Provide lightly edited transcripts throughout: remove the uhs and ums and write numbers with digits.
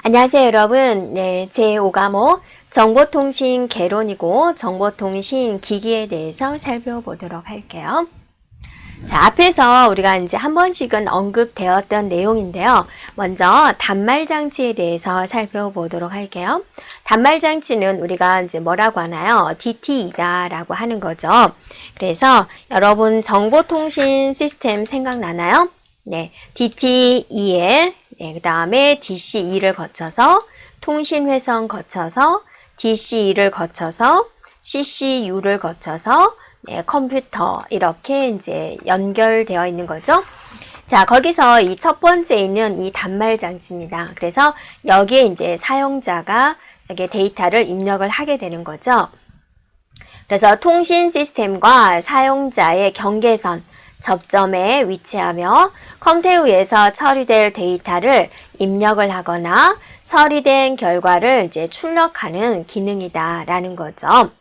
안녕하세요, 여러분. 네, 제5과목 정보통신 개론이고 정보통신 기기에 대해서 살펴보도록 할게요. 자, 앞에서 우리가 이제 한 번씩은 언급되었던 내용인데요. 먼저 단말장치에 대해서 살펴보도록 할게요. 단말장치는 우리가 이제 뭐라고 하나요? DT이다라고 하는 거죠. 그래서 여러분 정보통신 시스템 생각나나요? 네, DTE에 그 다음에 DCE를 거쳐서 통신회선 거쳐서 DCE를 거쳐서 CCU를 거쳐서 컴퓨터 이렇게 이제 연결되어 있는 거죠. 자, 거기서 이 첫 번째 있는 이 단말 장치입니다. 그래서 여기에 이제 사용자가 여기에 데이터를 입력을 하게 되는 거죠. 그래서 통신 시스템과 사용자의 경계선 접점에 위치하며 컴퓨터 위에서 처리될 데이터를 입력을 하거나 처리된 결과를 이제 출력하는 기능이다라는 거죠.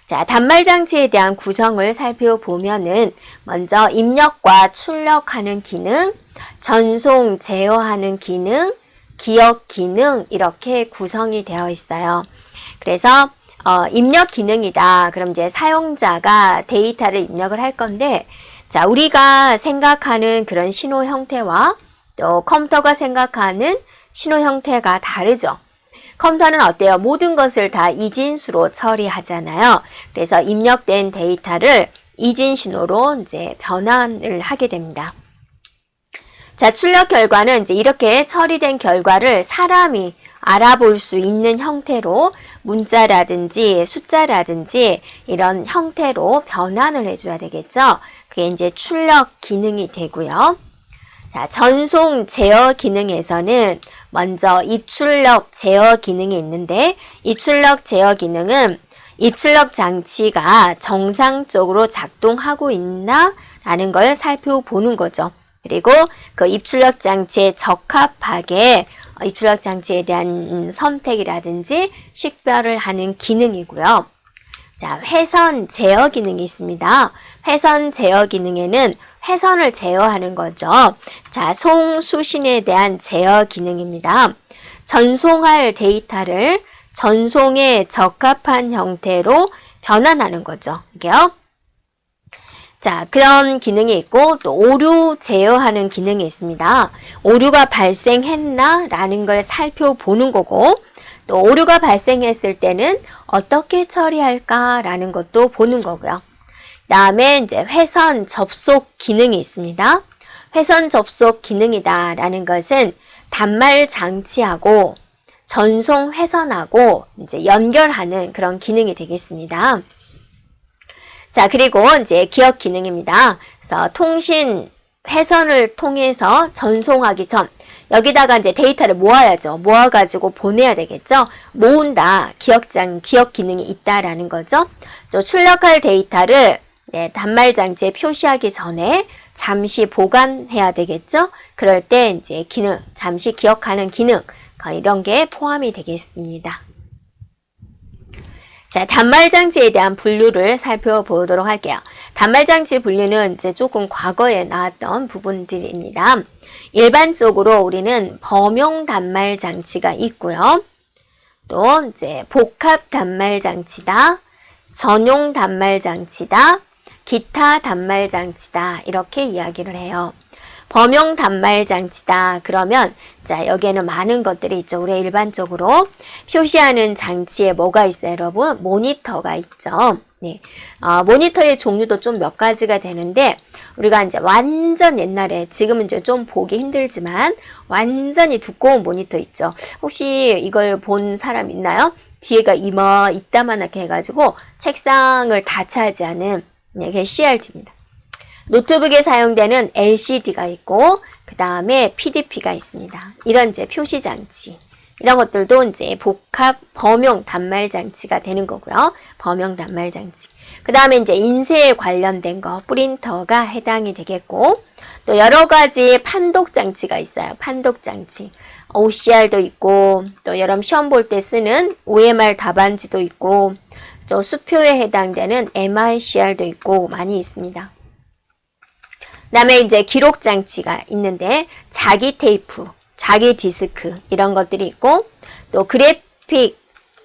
자, 단말 장치에 대한 구성을 살펴보면은 먼저 입력과 출력하는 기능, 전송 제어하는 기능, 기억 기능 이렇게 구성이 되어 있어요. 그래서 입력 기능이다. 그럼 이제 사용자가 데이터를 입력을 할 건데 자, 우리가 생각하는 그런 신호 형태와 또 컴퓨터가 생각하는 신호 형태가 다르죠. 컴퓨터는 어때요? 모든 것을 다 이진수로 처리하잖아요. 그래서 입력된 데이터를 이진 신호로 이제 변환을 하게 됩니다. 자, 출력 결과는 이제 이렇게 처리된 결과를 사람이 알아볼 수 있는 형태로 문자라든지 숫자라든지 이런 형태로 변환을 해줘야 되겠죠. 그게 이제 출력 기능이 되고요. 자, 전송 제어 기능에서는 먼저 입출력 제어 기능이 있는데 입출력 제어 기능은 입출력 장치가 정상적으로 작동하고 있나 라는 걸 살펴보는 거죠. 그리고 그 입출력 장치에 적합하게 입출력 장치에 대한 선택이라든지 식별을 하는 기능이고요. 자, 회선 제어 기능이 있습니다. 회선 제어 기능에는 회선을 제어하는 거죠. 자, 송수신에 대한 제어 기능입니다. 전송할 데이터를 전송에 적합한 형태로 변환하는 거죠. 이게요. 자, 그런 기능이 있고 또 오류 제어하는 기능이 있습니다. 오류가 발생했나? 라는 걸 살펴보는 거고 또 오류가 발생했을 때는 어떻게 처리할까? 라는 것도 보는 거고요. 그 다음에 이제 회선 접속 기능이 있습니다. 회선 접속 기능이다 라는 것은 단말 장치하고 전송 회선하고 이제 연결하는 그런 기능이 되겠습니다. 자, 그리고 이제 기억 기능입니다. 그래서 통신 회선을 통해서 전송하기 전 여기다가 이제 데이터를 모아야죠. 모아가지고 보내야 되겠죠. 모은다, 기억 기능이 있다라는 거죠. 또 출력할 데이터를 단말 장치에 표시하기 전에 잠시 보관해야 되겠죠. 그럴 때 이제 기능, 잠시 기억하는 기능, 이런 게 포함이 되겠습니다. 자, 단말장치에 대한 분류를 살펴보도록 할게요. 단말장치 분류는 이제 조금 과거에 나왔던 부분들입니다. 일반적으로 우리는 범용 단말장치가 있고요. 또 이제 복합 단말장치다, 전용 단말장치다, 기타 단말장치다 이렇게 이야기를 해요. 범용 단말장치다 그러면 자, 여기에는 많은 것들이 있죠. 우리 일반적으로 표시하는 장치에 뭐가 있어요, 여러분? 모니터가 있죠. 네. 모니터의 종류도 좀 몇 가지가 되는데 우리가 이제 완전 옛날에 지금은 이제 좀 보기 힘들지만 완전히 두꺼운 모니터 있죠. 혹시 이걸 본 사람 있나요? 뒤에가 이따만하게 해가지고 책상을 다 차지하는 이게 CRT입니다. 노트북에 사용되는 LCD가 있고 그 다음에 PDP가 있습니다. 이런 이제 표시 장치 이런 것들도 이제 복합 범용 단말 장치가 되는 거고요. 범용 단말 장치. 그 다음에 이제 인쇄에 관련된 거 프린터가 해당이 되겠고 또 여러 가지 판독 장치가 있어요. 판독 장치. OCR도 있고 또 여러분 시험 볼 때 쓰는 OMR 답안지도 있고 또 수표에 해당되는 MICR도 있고 많이 있습니다. 그 다음에 이제 기록 장치가 있는데 자기 테이프 자기 디스크 이런 것들이 있고 또 그래픽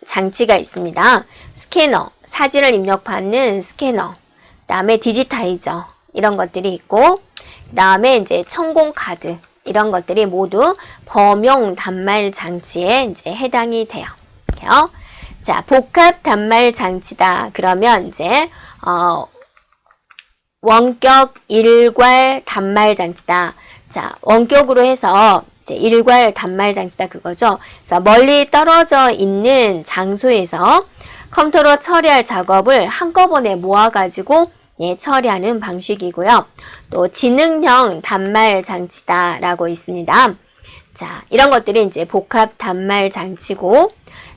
장치가 있습니다. 스캐너, 사진을 입력받는 스캐너, 그다음에 디지타이저 이런 것들이 있고 그다음에 이제 천공 카드 이런 것들이 모두 범용 단말 장치에 이제 해당이 돼요. 이렇게요. 자, 복합 단말 장치다. 그러면 이제 원격 일괄 단말 장치다. 자, 원격으로 해서 이제 일괄 단말 장치다 그거죠. 그래서 멀리 떨어져 있는 장소에서 컴퓨터로 처리할 작업을 한꺼번에 모아가지고 처리하는 방식이고요. 또 지능형 단말 장치다라고 있습니다. 자, 이런 것들이 이제 복합 단말 장치고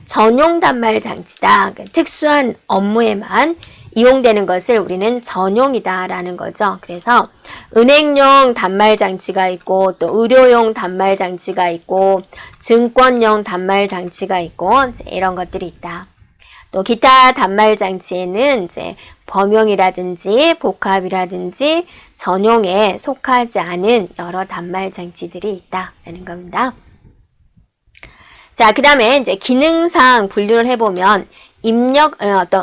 전용 단말 장치다. 특수한 업무에만 이용되는 것을 우리는 전용이다라는 거죠. 그래서 은행용 단말 장치가 있고 또 의료용 단말 장치가 있고 증권용 단말 장치가 있고 이런 것들이 있다. 또 기타 단말 장치에는 이제 범용이라든지 복합이라든지 전용에 속하지 않은 여러 단말 장치들이 있다라는 겁니다. 자, 그 다음에 이제 기능상 분류를 해보면 입력,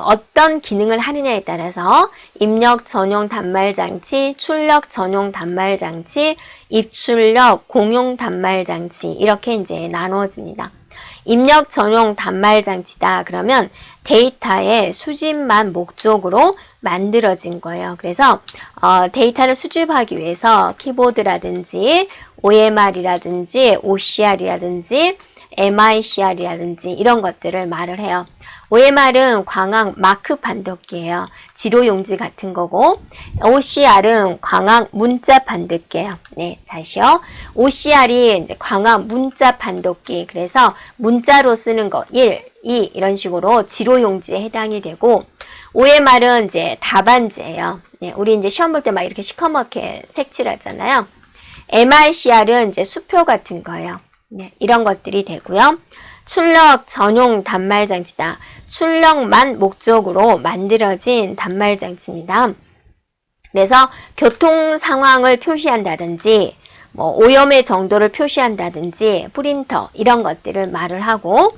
어떤 기능을 하느냐에 따라서 입력 전용 단말 장치, 출력 전용 단말 장치, 입출력 공용 단말 장치 이렇게 이제 나누어집니다. 입력 전용 단말 장치다. 그러면 데이터의 수집만 목적으로 만들어진 거예요. 그래서 데이터를 수집하기 위해서 키보드라든지 OMR이라든지 OCR이라든지 MICR이라든지 이런 것들을 말을 해요. OMR은 광학 마크 판독기예요. 지도용지 같은 거고 OCR은 광학 문자 판독기예요. 네, 다시요. OCR이 이제 광학 문자 판독기. 그래서 문자로 쓰는 거 1, 2 이런 식으로 지도용지에 해당이 되고 OMR은 이제 답안지예요. 네, 우리 이제 시험 볼 때 막 이렇게 시커멓게 색칠하잖아요. MICR은 이제 수표 같은 거예요. 네, 이런 것들이 되고요. 출력 전용 단말 장치다. 출력만 목적으로 만들어진 단말 장치입니다. 그래서 교통 상황을 표시한다든지 오염의 정도를 표시한다든지 프린터 이런 것들을 말을 하고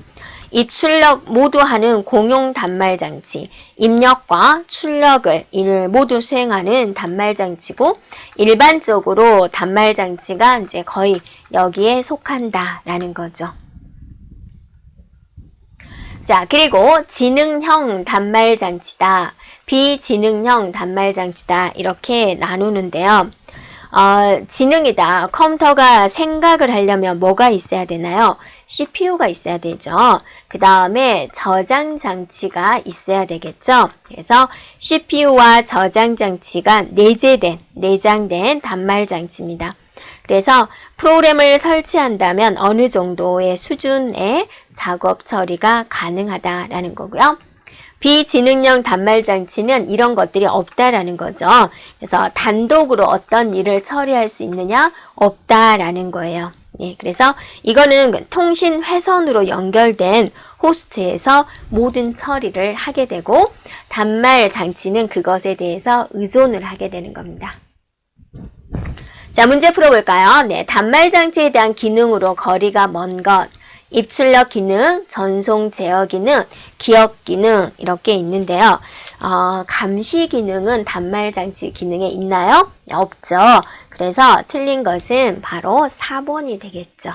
입출력 모두 하는 공용 단말 장치, 입력과 출력을 모두 수행하는 단말 장치고 일반적으로 단말 장치가 이제 거의 여기에 속한다라는 거죠. 자, 그리고 지능형 단말 장치다, 비지능형 단말 장치다 이렇게 나누는데요. 지능이다. 컴퓨터가 생각을 하려면 뭐가 있어야 되나요? CPU가 있어야 되죠. 그 다음에 저장 장치가 있어야 되겠죠. 그래서 CPU와 저장 장치가 내장된 단말 장치입니다. 그래서 프로그램을 설치한다면 어느 정도의 수준의 작업 처리가 가능하다라는 거고요. 비지능형 단말 장치는 이런 것들이 없다라는 거죠. 그래서 단독으로 어떤 일을 처리할 수 있느냐? 없다라는 거예요. 네, 그래서 이거는 통신 회선으로 연결된 호스트에서 모든 처리를 하게 되고 단말 장치는 그것에 대해서 의존을 하게 되는 겁니다. 자, 문제 풀어볼까요? 네, 단말 장치에 대한 기능으로 거리가 먼 것, 입출력 기능, 전송 제어 기능, 기억 기능 이렇게 있는데요. 감시 기능은 단말 장치 기능에 있나요? 없죠. 그래서 틀린 것은 바로 4번이 되겠죠.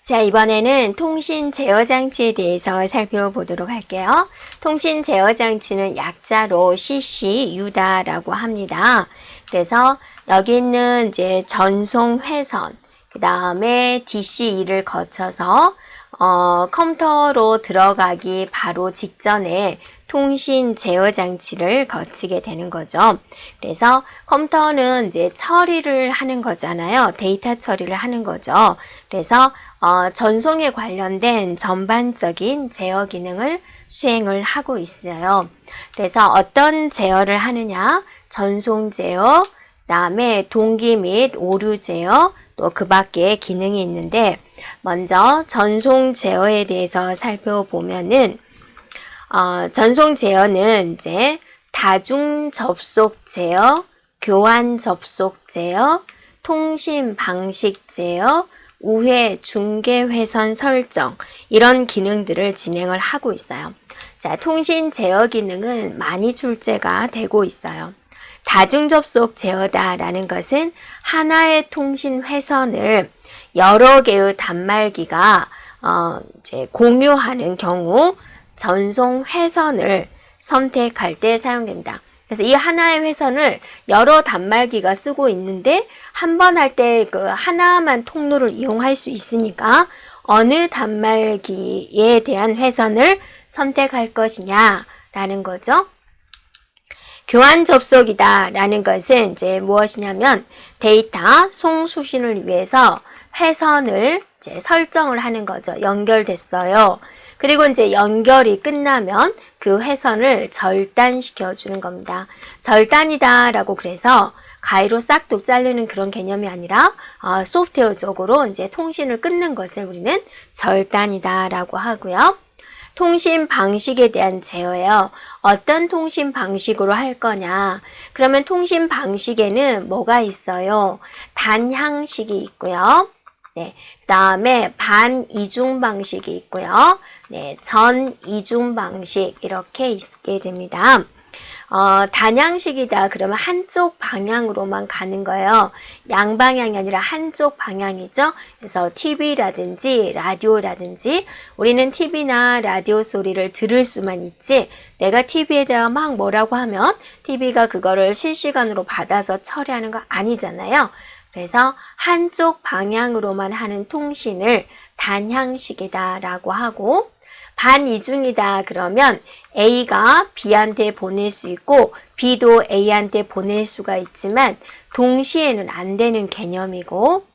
자, 이번에는 통신 제어 장치에 대해서 살펴보도록 할게요. 통신 제어 장치는 약자로 CCU다라고 합니다. 그래서 여기 있는 이제 전송 회선, 그 다음에 DCE를 거쳐서 컴퓨터로 들어가기 바로 직전에 통신 제어 장치를 거치게 되는 거죠. 그래서 컴퓨터는 이제 처리를 하는 거잖아요. 데이터 처리를 하는 거죠. 그래서 전송에 관련된 전반적인 제어 기능을 수행을 하고 있어요. 그래서 어떤 제어를 하느냐? 전송 제어, 그다음에 동기 및 오류 제어, 또 그 밖에 기능이 있는데 먼저 전송 제어에 대해서 살펴보면은 전송 제어는 이제 다중 접속 제어, 교환 접속 제어, 통신 방식 제어, 우회 중계 회선 설정 이런 기능들을 진행을 하고 있어요. 자, 통신 제어 기능은 많이 출제가 되고 있어요. 다중접속 제어다라는 것은 하나의 통신 회선을 여러 개의 단말기가 이제 공유하는 경우 전송 회선을 선택할 때 사용된다. 그래서 이 하나의 회선을 여러 단말기가 쓰고 있는데 한 번 할 때 그 하나만 통로를 이용할 수 있으니까 어느 단말기에 대한 회선을 선택할 것이냐라는 거죠. 교환 접속이다 라는 것은 이제 무엇이냐면 데이터 송수신을 위해서 회선을 이제 설정을 하는 거죠. 연결됐어요. 그리고 이제 연결이 끝나면 그 회선을 절단시켜 주는 겁니다. 절단이다 라고 그래서 가위로 싹둑 자르는 그런 개념이 아니라 소프트웨어적으로 이제 통신을 끊는 것을 우리는 절단이다 라고 하고요. 통신 방식에 대한 제어예요. 어떤 통신 방식으로 할 거냐. 그러면 통신 방식에는 뭐가 있어요? 단향식이 있고요. 네, 그 다음에 반이중 방식이 있고요. 네, 전이중 방식 이렇게 있게 됩니다. 단양식이다 그러면 한쪽 방향으로만 가는 거예요. 양방향이 아니라 한쪽 방향이죠. 그래서 TV라든지 라디오라든지 우리는 TV나 라디오 소리를 들을 수만 있지 내가 TV에다가 막 뭐라고 하면 TV가 그거를 실시간으로 받아서 처리하는 거 아니잖아요. 그래서 한쪽 방향으로만 하는 통신을 단향식이다 라고 하고 반이중이다 그러면 A가 B한테 보낼 수 있고 B도 A한테 보낼 수가 있지만 동시에는 안 되는 개념이고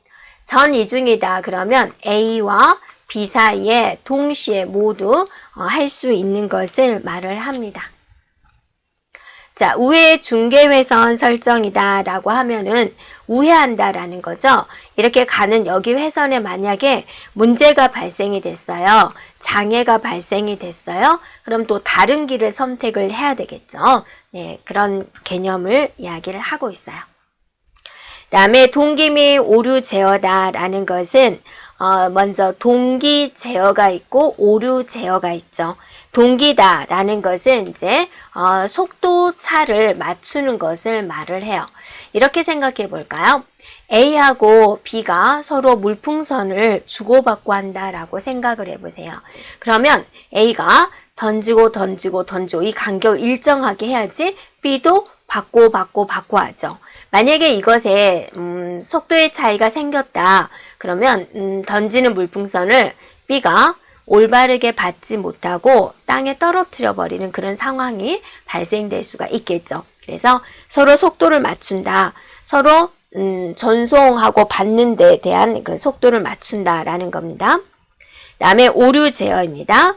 전이중이다 그러면 A와 B 사이에 동시에 모두 할 수 있는 것을 말을 합니다. 자, 우회 중계회선 설정이다 라고 하면은 우회한다 라는 거죠. 이렇게 가는 여기 회선에 만약에 문제가 발생이 됐어요. 장애가 발생이 됐어요. 그럼 또 다른 길을 선택을 해야 되겠죠. 네, 그런 개념을 이야기를 하고 있어요. 그 다음에 동기 및 오류 제어다 라는 것은 먼저 동기 제어가 있고 오류 제어가 있죠. 동기다 라는 것은 이제 속도 차를 맞추는 것을 말을 해요. 이렇게 생각해 볼까요? A하고 B가 서로 물풍선을 주고받고 한다라고 생각을 해보세요. 그러면 A가 던지고 이 간격을 일정하게 해야지 B도 받고 하죠. 만약에 이것에 속도의 차이가 생겼다. 그러면 던지는 물풍선을 B가 올바르게 받지 못하고 땅에 떨어뜨려 버리는 그런 상황이 발생될 수가 있겠죠. 그래서 서로 속도를 맞춘다. 서로 전송하고 받는 데 대한 그 속도를 맞춘다라는 겁니다. 다음에 오류 제어입니다.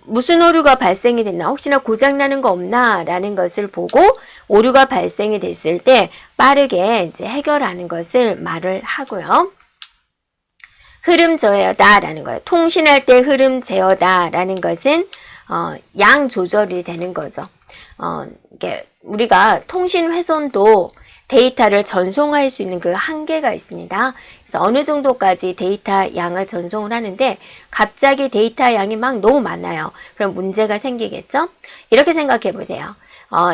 무슨 오류가 발생이 됐나 혹시나 고장나는 거 없나 라는 것을 보고 오류가 발생이 됐을 때 빠르게 이제 해결하는 것을 말을 하고요. 흐름 제어다 라는 거예요. 통신할 때 흐름 제어다 라는 것은 양 조절이 되는 거죠. 이게 우리가 통신 회선도 데이터를 전송할 수 있는 그 한계가 있습니다. 그래서 어느 정도까지 데이터 양을 전송을 하는데 갑자기 데이터 양이 막 너무 많아요. 그럼 문제가 생기겠죠? 이렇게 생각해 보세요.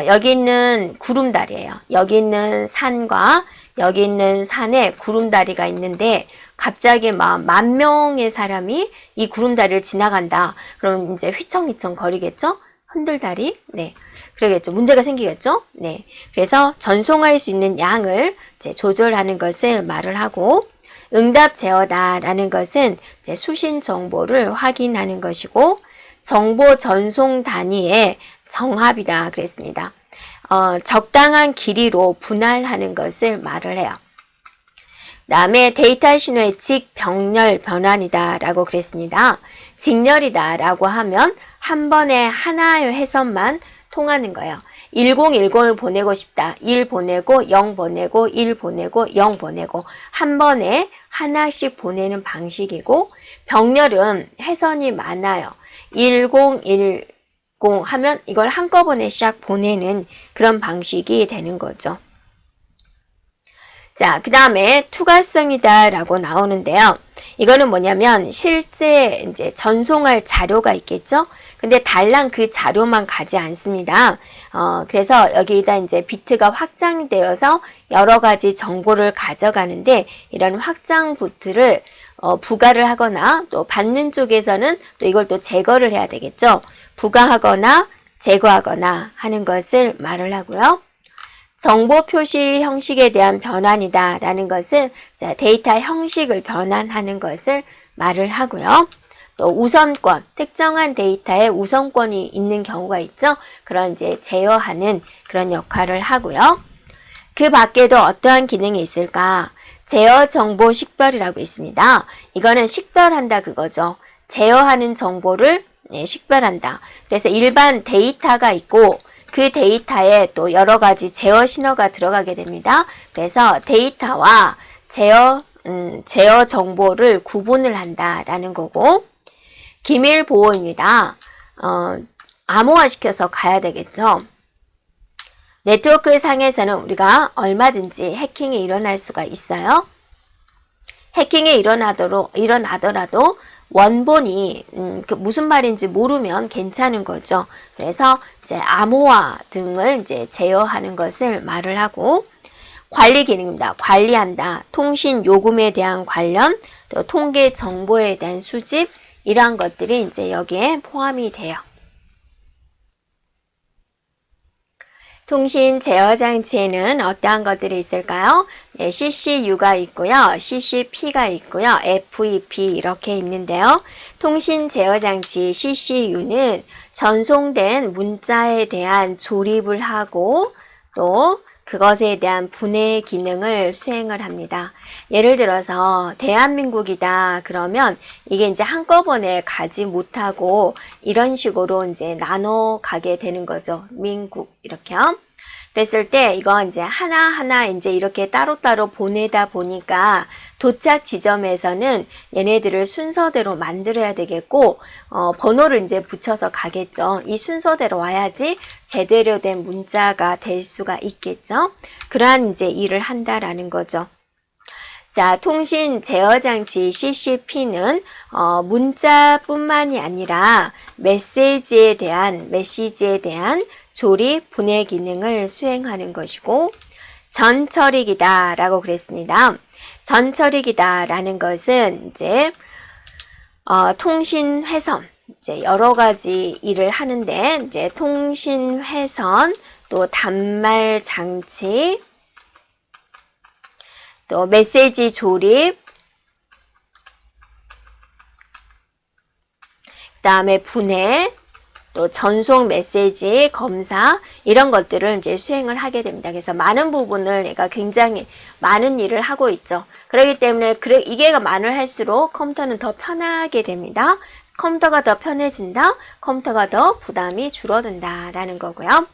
여기 있는 구름다리예요. 여기 있는 산과 여기 있는 산에 구름다리가 있는데 갑자기 막 10,000명의 사람이 이 구름다리를 지나간다. 그럼 이제 휘청휘청 거리겠죠? 흔들다리? 네. 그러겠죠. 문제가 생기겠죠? 네. 그래서 전송할 수 있는 양을 이제 조절하는 것을 말을 하고 응답 제어다라는 것은 이제 수신 정보를 확인하는 것이고 정보 전송 단위의 정합이다 그랬습니다. 적당한 길이로 분할하는 것을 말을 해요. 그 다음에 데이터 신호의 직병렬 변환이다 라고 그랬습니다. 직렬이다 라고 하면 한 번에 하나의 회선만 통하는 거예요. 1010을 보내고 싶다. 1 보내고 0 보내고 1 보내고 0 보내고 한 번에 하나씩 보내는 방식이고 병렬은 회선이 많아요. 1010 하면 이걸 한꺼번에 샥 보내는 그런 방식이 되는 거죠. 자, 그 다음에 투과성이다 라고 나오는데요. 이거는 뭐냐면 실제 이제 전송할 자료가 있겠죠? 근데 달랑 그 자료만 가지 않습니다. 그래서 여기다 이제 비트가 확장되어서 여러 가지 정보를 가져가는데 이런 확장 비트를 부가를 하거나 또 받는 쪽에서는 또 이걸 또 제거를 해야 되겠죠? 부가하거나 제거하거나 하는 것을 말을 하고요. 정보 표시 형식에 대한 변환이다 라는 것은 자, 데이터 형식을 변환하는 것을 말을 하고요. 또 우선권, 특정한 데이터에 우선권이 있는 경우가 있죠. 그런 이제 제어하는 그런 역할을 하고요. 그 밖에도 어떠한 기능이 있을까? 제어 정보 식별이라고 있습니다. 이거는 식별한다 그거죠. 제어하는 정보를 식별한다. 그래서 일반 데이터가 있고 그 데이터에 또 여러 가지 제어 신호가 들어가게 됩니다. 그래서 데이터와 제어 정보를 구분을 한다라는 거고, 기밀 보호입니다. 암호화시켜서 가야 되겠죠. 네트워크 상에서는 우리가 얼마든지 해킹이 일어날 수가 있어요. 해킹이 일어나더라도 원본이 무슨 말인지 모르면 괜찮은 거죠. 그래서 이제 암호화 등을 이제 제어하는 것을 말을 하고, 관리 기능입니다. 관리한다. 통신 요금에 대한 관련, 또 통계 정보에 대한 수집, 이러한 것들이 이제 여기에 포함이 돼요. 통신 제어 장치에는 어떠한 것들이 있을까요? 네, CCU가 있고요. CCP가 있고요. FEP 이렇게 있는데요. 통신 제어 장치 CCU는 전송된 문자에 대한 조립을 하고 또 그것에 대한 분해 기능을 수행을 합니다. 예를 들어서 대한민국이다 그러면 이게 이제 한꺼번에 가지 못하고 이런 식으로 이제 나눠 가게 되는 거죠. 민국 이렇게요. 그랬을 때 이거 이제 하나하나 이제 이렇게 따로따로 보내다 보니까 도착 지점에서는 얘네들을 순서대로 만들어야 되겠고 번호를 이제 붙여서 가겠죠. 이 순서대로 와야지 제대로 된 문자가 될 수가 있겠죠. 그러한 이제 일을 한다라는 거죠. 자, 통신 제어 장치 CCP는 문자뿐만이 아니라 메시지에 대한 조립, 분해 기능을 수행하는 것이고, 전처리기다 라고 그랬습니다. 전처리기다 라는 것은 이제 통신 회선, 이제 여러 가지 일을 하는데 이제 통신 회선, 또 단말 장치, 또 메시지 조립, 그 다음에 분해, 또 전송 메시지 검사 이런 것들을 이제 수행을 하게 됩니다. 그래서 많은 부분을 얘가 굉장히 많은 일을 하고 있죠. 그렇기 때문에 이게 많을 할수록 컴퓨터는 더 편하게 됩니다. 컴퓨터가 더 편해진다. 컴퓨터가 더 부담이 줄어든다라는 거고요.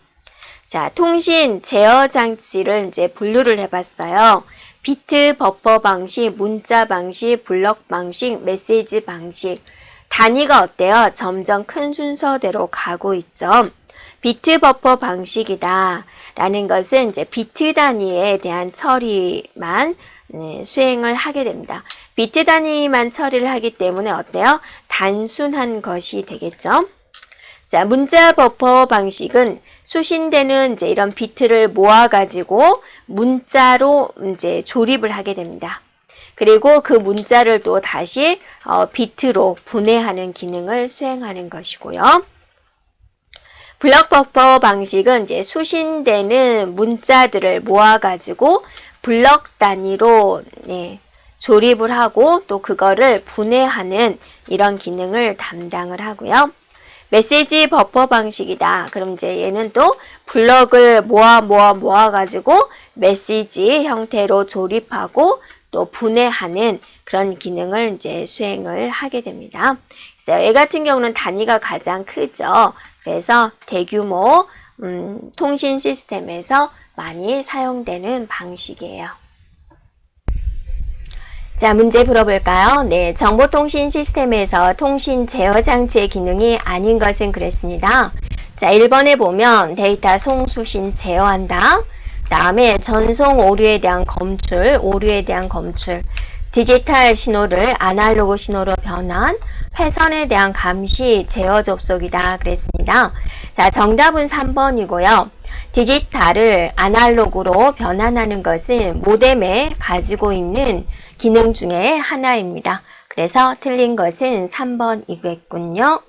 자, 통신 제어 장치를 이제 분류를 해봤어요. 비트 버퍼 방식, 문자 방식, 블럭 방식, 메시지 방식. 단위가 어때요? 점점 큰 순서대로 가고 있죠. 비트 버퍼 방식이다 라는 것은 이제 비트 단위에 대한 처리만 수행을 하게 됩니다. 비트 단위만 처리를 하기 때문에 어때요? 단순한 것이 되겠죠. 자, 문자 버퍼 방식은 수신되는 이제 이런 비트를 모아가지고 문자로 이제 조립을 하게 됩니다. 그리고 그 문자를 또 다시 비트로 분해하는 기능을 수행하는 것이고요. 블럭 버퍼 방식은 이제 수신되는 문자들을 모아가지고 블럭 단위로 조립을 하고 또 그거를 분해하는 이런 기능을 담당을 하고요. 메시지 버퍼 방식이다. 그럼 이제 얘는 또 블럭을 모아가지고 메시지 형태로 조립하고 또 분해하는 그런 기능을 이제 수행을 하게 됩니다. 그래서 얘 같은 경우는 단위가 가장 크죠. 그래서 대규모 통신 시스템에서 많이 사용되는 방식이에요. 자, 문제 풀어볼까요? 네, 정보통신 시스템에서 통신 제어 장치의 기능이 아닌 것은 그랬습니다. 자, 1번에 보면 데이터 송수신 제어한다. 그 다음에 전송 오류에 대한 검출, 디지털 신호를 아날로그 신호로 변환, 회선에 대한 감시, 제어 접속이다 그랬습니다. 자, 정답은 3번이고요. 디지털을 아날로그로 변환하는 것은 모뎀에 가지고 있는 기능 중에 하나입니다. 그래서 틀린 것은 3번이겠군요.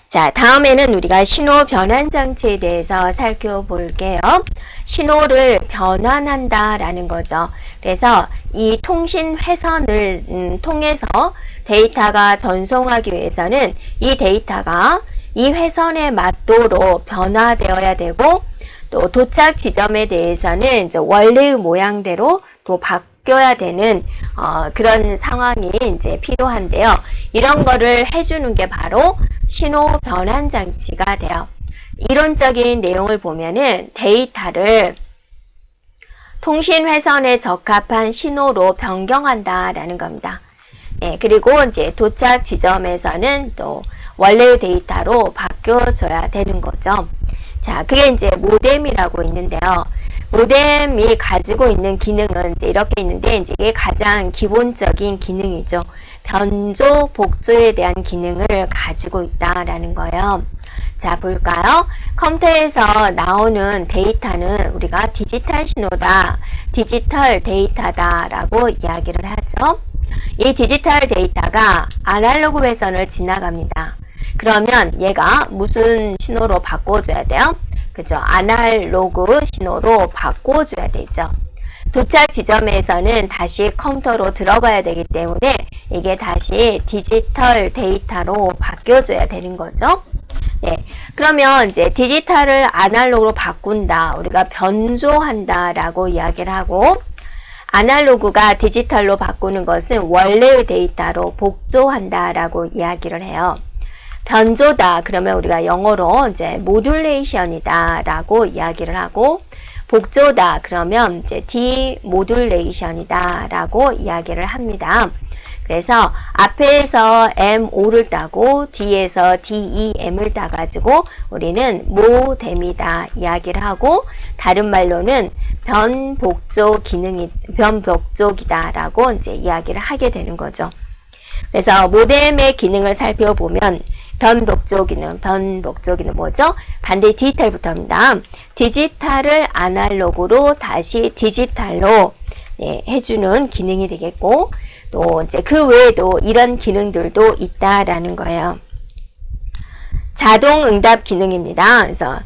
자, 다음에는 우리가 신호 변환 장치에 대해서 살펴볼게요. 신호를 변환한다라는 거죠. 그래서 이 통신 회선을 통해서 데이터가 전송하기 위해서는 이 데이터가 이 회선에 맞도록 변화되어야 되고, 또 도착 지점에 대해서는 이제 원래의 모양대로 또 바뀌어야 되는 그런 상황이 이제 필요한데요. 이런 거를 해주는 게 바로 신호 변환 장치가 돼요. 이론적인 내용을 보면은 데이터를 통신 회선에 적합한 신호로 변경한다라는 겁니다. 예, 그리고 이제 도착 지점에서는 또 원래의 데이터로 바뀌어줘야 되는 거죠. 자, 그게 이제 모뎀이라고 있는데요. 모뎀이 가지고 있는 기능은 이제 이렇게 있는데, 이제 이게 가장 기본적인 기능이죠. 변조, 복조에 대한 기능을 가지고 있다라는 거예요. 자, 볼까요? 컴퓨터에서 나오는 데이터는 우리가 디지털 신호다, 디지털 데이터다라고 이야기를 하죠. 이 디지털 데이터가 아날로그 회선을 지나갑니다. 그러면 얘가 무슨 신호로 바꿔줘야 돼요? 그죠? 아날로그 신호로 바꿔줘야 되죠. 도착 지점에서는 다시 컴퓨터로 들어가야 되기 때문에 이게 다시 디지털 데이터로 바뀌어줘야 되는 거죠. 네. 그러면 이제 디지털을 아날로그로 바꾼다, 우리가 변조한다 라고 이야기를 하고, 아날로그가 디지털로 바꾸는 것은 원래의 데이터로 복조한다 라고 이야기를 해요. 변조다 그러면 우리가 영어로 이제 모듈레이션이다 라고 이야기를 하고, 복조다 그러면 이제 디모듈레이션이다 라고 이야기를 합니다. 그래서 앞에서 M5를 따고 뒤에서 DEM을 따가지고 우리는 모뎀이다 이야기를 하고, 다른 말로는 변복조기다 라고 이제 이야기를 하게 되는 거죠. 그래서 모뎀의 기능을 살펴보면 변복조 기능 뭐죠? 반드시 디지털부터입니다. 디지털을 아날로그로 다시 디지털로 해주는 기능이 되겠고, 또 이제 그 외에도 이런 기능들도 있다라는 거예요. 자동 응답 기능입니다. 그래서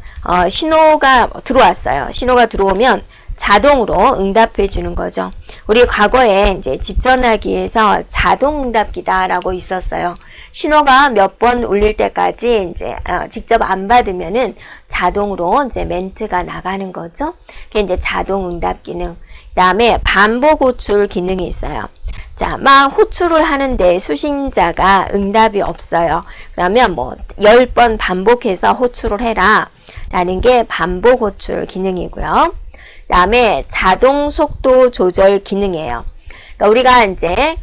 신호가 들어왔어요. 신호가 들어오면 자동으로 응답해 주는 거죠. 우리 과거에 이제 집전화기에서 자동 응답기다라고 있었어요. 신호가 몇 번 울릴 때까지 이제 직접 안 받으면은 자동으로 이제 멘트가 나가는 거죠. 그게 이제 자동 응답 기능. 그다음에 반복 호출 기능이 있어요. 자, 막 호출을 하는데 수신자가 응답이 없어요. 그러면 뭐 10번 반복해서 호출을 해라 라는 게 반복 호출 기능이고요. 그 다음에 자동 속도 조절 기능이에요. 그러니까 우리가 이제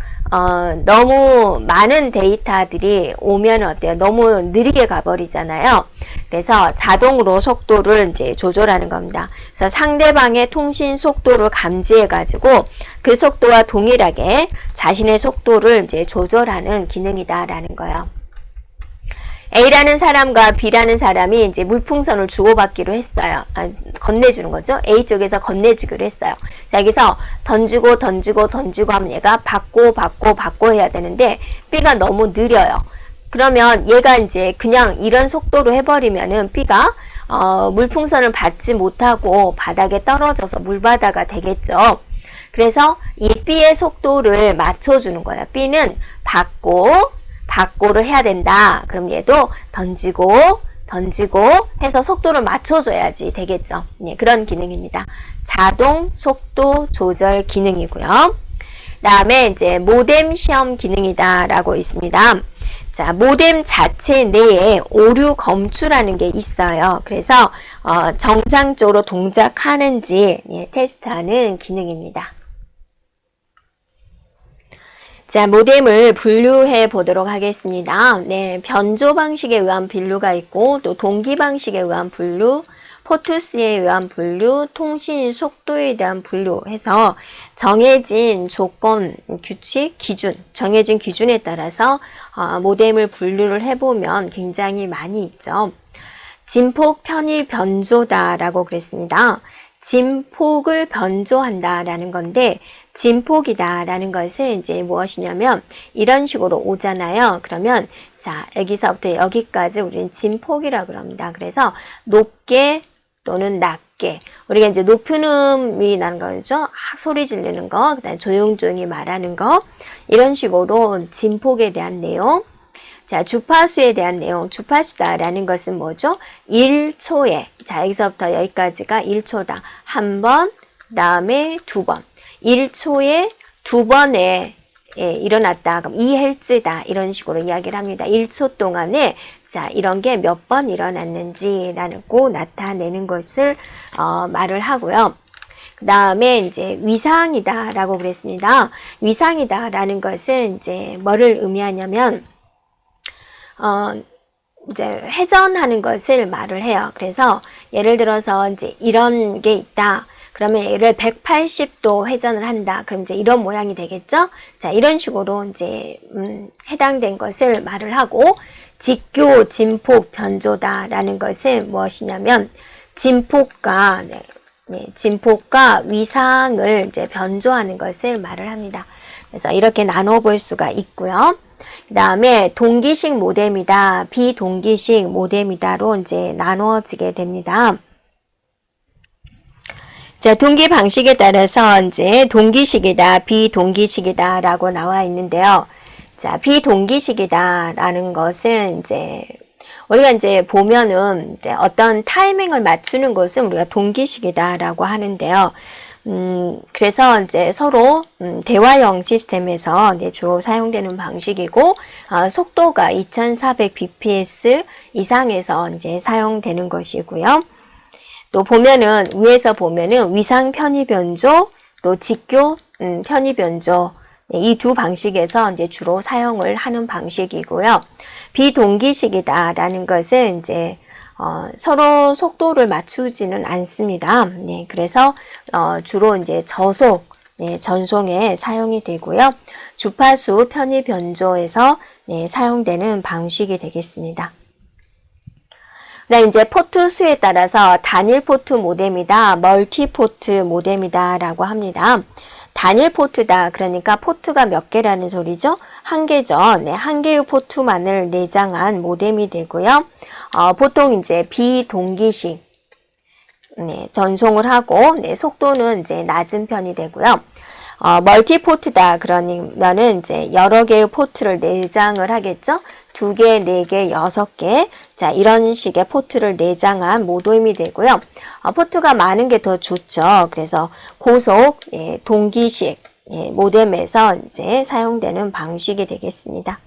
너무 많은 데이터들이 오면 어때요? 너무 느리게 가버리잖아요. 그래서 자동으로 속도를 이제 조절하는 겁니다. 그래서 상대방의 통신 속도를 감지해가지고 그 속도와 동일하게 자신의 속도를 이제 조절하는 기능이다라는 거예요. A라는 사람과 B라는 사람이 이제 물풍선을 주고받기로 했어요. 건네주는 거죠. A 쪽에서 건네주기로 했어요. 자, 여기서 던지고 하면 얘가 받고 해야 되는데 B가 너무 느려요. 그러면 얘가 이제 그냥 이런 속도로 해버리면은 B가 물풍선을 받지 못하고 바닥에 떨어져서 물바다가 되겠죠. 그래서 이 B의 속도를 맞춰주는 거예요. B는 받고를 해야 된다. 그럼 얘도 던지고 해서 속도를 맞춰줘야지 되겠죠. 네, 그런 기능입니다. 자동 속도 조절 기능이고요. 다음에 이제 모뎀 시험 기능이다라고 있습니다. 자, 모뎀 자체 내에 오류 검출하는 게 있어요. 그래서 정상적으로 동작하는지 테스트하는 기능입니다. 자, 모뎀을 분류해 보도록 하겠습니다. 네, 변조 방식에 의한 분류가 있고, 또 동기 방식에 의한 분류, 포트수에 의한 분류, 통신 속도에 대한 분류 해서 정해진 조건, 규칙, 기준, 정해진 기준에 따라서 모뎀을 분류를 해보면 굉장히 많이 있죠. 진폭 편의 변조다라고 그랬습니다. 진폭을 변조한다라는 건데 진폭이다라는 것은 이제 무엇이냐면 이런 식으로 오잖아요. 그러면 자, 여기서부터 여기까지 우리는 진폭이라고 합니다. 그래서 높게 또는 낮게 우리가 이제 높은 음이 나는 거죠. 소리 지르는 거, 그다음에 조용조용히 말하는 거 이런 식으로 진폭에 대한 내용. 자, 주파수에 대한 내용, 주파수다라는 것은 뭐죠? 1초에, 자, 여기서부터 여기까지가 1초다. 한 번, 다음에 두 번. 1초에 두 번에 일어났다. 그럼 2Hz다. 이런 식으로 이야기를 합니다. 1초 동안에, 자, 이런 게 몇 번 일어났는지라는 거 나타내는 것을, 말을 하고요. 그 다음에 이제 위상이다라고 그랬습니다. 위상이다라는 것은 이제 뭐를 의미하냐면, 이제 회전하는 것을 말을 해요. 그래서 예를 들어서 이제 이런 게 있다. 그러면 얘를 180도 회전을 한다. 그럼 이제 이런 모양이 되겠죠? 자, 이런 식으로 이제 해당된 것을 말을 하고 직교, 진폭, 변조다라는 것은 무엇이냐면 진폭과 진폭과 위상을 이제 변조하는 것을 말을 합니다. 그래서 이렇게 나눠 볼 수가 있고요. 그 다음에 동기식 모뎀이다, 비동기식 모뎀이다로 이제 나누어지게 됩니다. 자, 동기 방식에 따라서 이제 동기식이다, 비동기식이다 라고 나와 있는데요. 자, 비동기식이다 라는 것은 이제 우리가 이제 보면은 이제 어떤 타이밍을 맞추는 것은 우리가 동기식이다 라고 하는데요. 그래서 이제 서로 대화형 시스템에서 이제 주로 사용되는 방식이고 속도가 2400bps 이상에서 이제 사용되는 것이고요. 또 보면은 위에서 보면은 위상 편의 변조, 또 직교 편의 변조 이 두 방식에서 이제 주로 사용을 하는 방식이고요. 비동기식이다라는 것은 이제 서로 속도를 맞추지는 않습니다. 네, 그래서 주로 이제 저속, 전송에 사용이 되고요. 주파수 편의 변조에서 사용되는 방식이 되겠습니다. 그다음 이제 포트 수에 따라서 단일 포트 모뎀이다, 멀티 포트 모뎀이다라고 합니다. 단일 포트다. 그러니까 포트가 몇 개라는 소리죠? 한 개죠. 네, 한 개의 포트만을 내장한 모뎀이 되고요. 보통 이제 비동기식 전송을 하고 속도는 이제 낮은 편이 되고요. 멀티 포트다. 그러면은 이제 여러 개의 포트를 내장을 하겠죠. 2개, 4개, 6개. 자, 이런 식의 포트를 내장한 모뎀이 되고요. 포트가 많은 게 더 좋죠. 그래서 고속, 동기식, 모뎀에서 이제 사용되는 방식이 되겠습니다.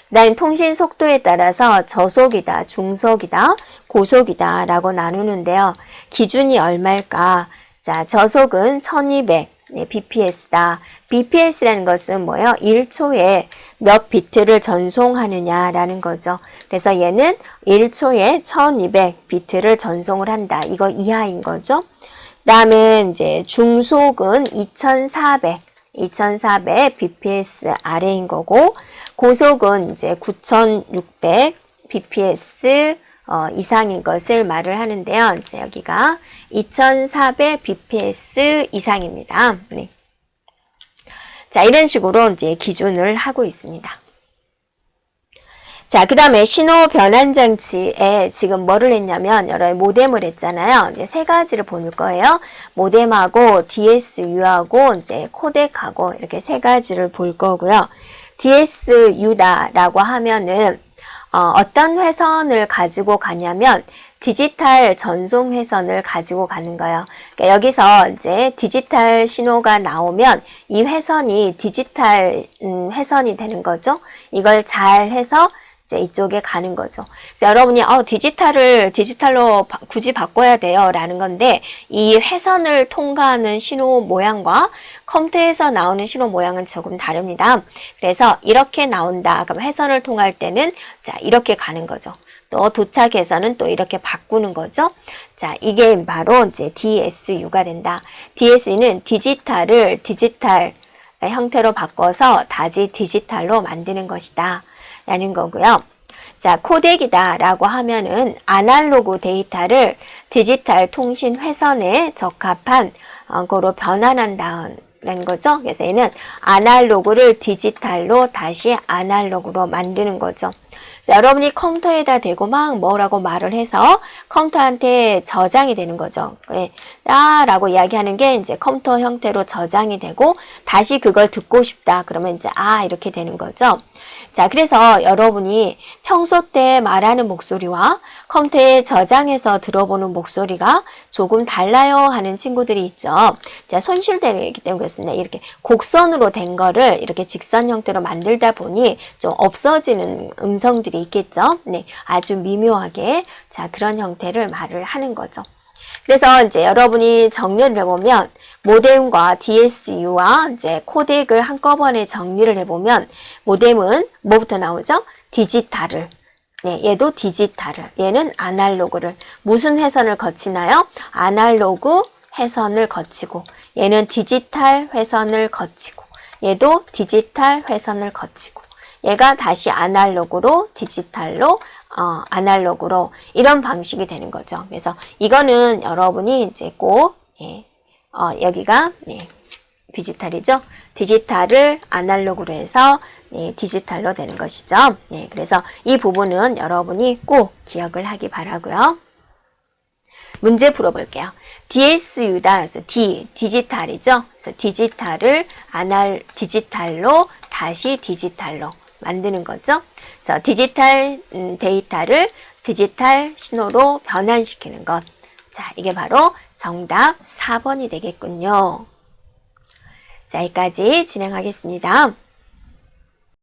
그다음 통신 속도에 따라서 저속이다, 중속이다, 고속이다 라고 나누는데요. 기준이 얼마일까? 자, 저속은 1200. bps다. bps라는 것은 뭐예요? 1초에 몇 비트를 전송하느냐라는 거죠. 그래서 얘는 1초에 1200 비트를 전송을 한다. 이거 이하인 거죠. 그 다음에 이제 중속은 2400 bps 아래인 거고, 고속은 이제 9600 bps 이상인 것을 말을 하는데요. 이제 여기가 2400 bps 이상입니다. 네. 자, 이런 식으로 이제 기준을 하고 있습니다. 자, 그 다음에 신호 변환 장치에 지금 뭐를 했냐면 여러 모뎀을 했잖아요. 이제 세 가지를 볼 거예요. 모뎀하고 DSU하고 이제 코덱하고 이렇게 세 가지를 볼 거고요. DSU다라고 하면은 어떤 회선을 가지고 가냐면 디지털 전송 회선을 가지고 가는 거예요. 그러니까 여기서 이제 디지털 신호가 나오면 이 회선이 디지털 회선이 되는 거죠. 이걸 잘 해서 이제 이쪽에 가는 거죠. 그래서 여러분이 디지털로 굳이 바꿔야 돼요 라는 건데, 이 회선을 통과하는 신호 모양과 컴퓨터에서 나오는 신호 모양은 조금 다릅니다. 그래서 이렇게 나온다. 그럼 회선을 통할 때는 자, 이렇게 가는 거죠. 또 도착해서는 또 이렇게 바꾸는 거죠. 자, 이게 바로 이제 DSU가 된다. DSU는 디지털 형태로 바꿔서 다시 디지털로 만드는 것이다 라는 거고요. 자, 코덱이다 라고 하면은 아날로그 데이터를 디지털 통신 회선에 적합한 거로 변환한다는 거죠. 그래서 얘는 아날로그를 디지털로 다시 아날로그로 만드는 거죠. 자, 여러분이 컴퓨터에다 대고 막 뭐라고 말을 해서 컴퓨터한테 저장이 되는 거죠. 라고 이야기하는 게 이제 컴퓨터 형태로 저장이 되고 다시 그걸 듣고 싶다. 그러면 이제 이렇게 되는 거죠. 자, 그래서 여러분이 평소 때 말하는 목소리와 컴퓨터에 저장해서 들어보는 목소리가 조금 달라요 하는 친구들이 있죠. 자, 손실되기 때문에 그렇습니다. 이렇게 곡선으로 된 거를 이렇게 직선 형태로 만들다 보니 좀 없어지는 음성들이 있겠죠. 네, 아주 미묘하게 자, 그런 형태를 말을 하는 거죠. 그래서 이제 여러분이 정리를 해보면 모뎀과 DSU와 이제 코덱을 한꺼번에 정리를 해보면 모뎀은 뭐부터 나오죠? 디지털을. 네, 얘도 디지털을. 얘는 아날로그를. 무슨 회선을 거치나요? 아날로그 회선을 거치고 얘는 디지털 회선을 거치고 얘도 디지털 회선을 거치고 얘가 다시 아날로그로 디지털로 아날로그로 이런 방식이 되는 거죠. 그래서 이거는 여러분이 이제 꼭 여기가 디지털이죠. 디지털을 아날로그로 해서 디지털로 되는 것이죠. 네, 그래서 이 부분은 여러분이 꼭 기억을 하기 바라고요. 문제 풀어볼게요. DSU다. 그래서 디지털이죠. 그래서 디지털을 디지털로 다시 디지털로 만드는 거죠. 그래서 디지털 데이터를 디지털 신호로 변환시키는 것. 자, 이게 바로 정답 4번이 되겠군요. 자, 여기까지 진행하겠습니다.